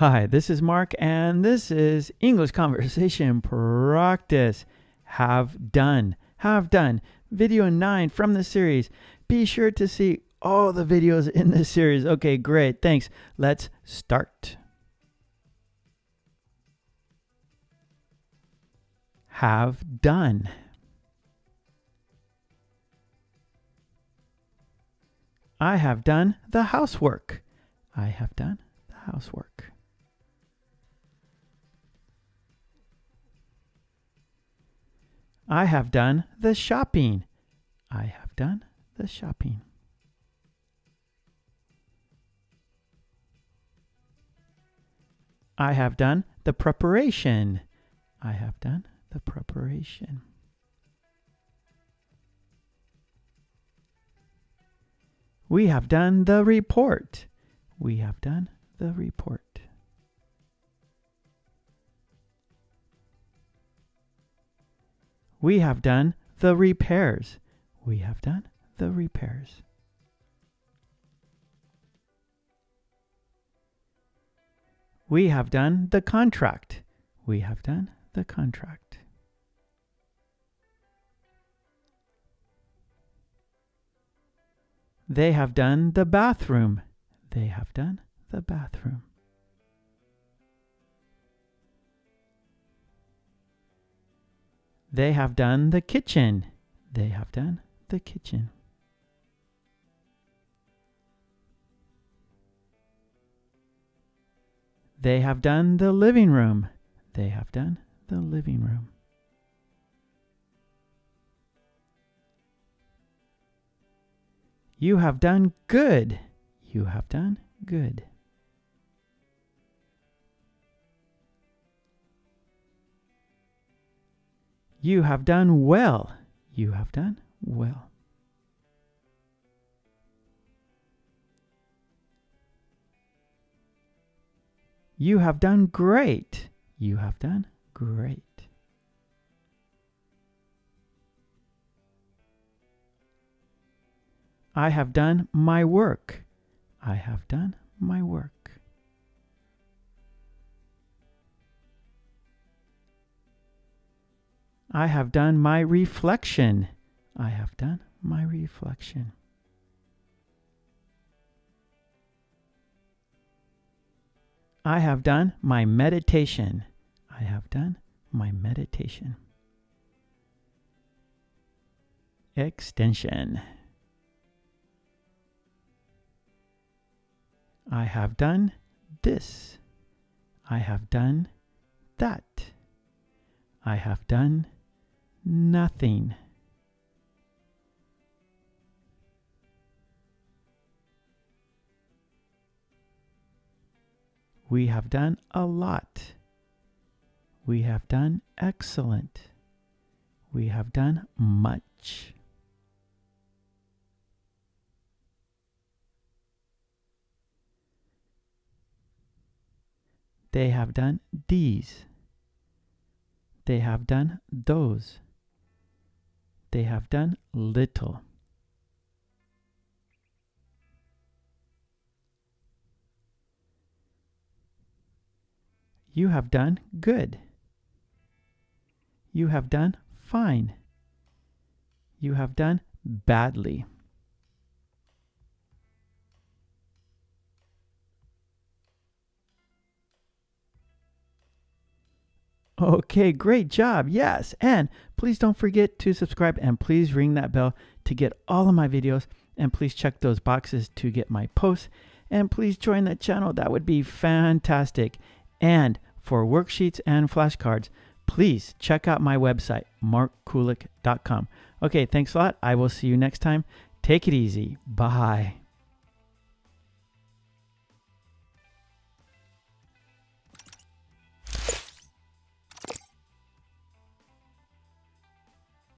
Hi, this is Mark, and this is English Conversation Practice. Have done. Video 9 from the series. Be sure to see all the videos in this series. Okay, great. Thanks. Let's start. Have done. I have done the housework. I have done the housework. I have done the shopping. I have done the shopping. I have done the preparation. I have done the preparation. We have done the report. We have done the report. We have done the repairs. We have done the repairs. We have done the contract. We have done the contract. They have done the bathroom. They have done the bathroom. They have done the kitchen. They have done the kitchen. They have done the living room. They have done the living room. You have done good. You have done good. You have done well. You have done well. You have done great. You have done great. I have done my work. I have done my work. I have done my reflection. I have done my reflection. I have done my meditation. I have done my meditation. Extension. I have done this. I have done that. I have done nothing. We have done a lot. We have done excellent. We have done much. They have done these. They have done those. They have done little. You have done good. You have done fine. You have done badly. Okay, great job. Yes. And please don't forget to subscribe and please ring that bell to get all of my videos. And please check those boxes to get my posts. And please join the channel. That would be fantastic. And for worksheets and flashcards, please check out my website, markkulek.com. Okay, thanks a lot. I will see you next time. Take it easy. Bye.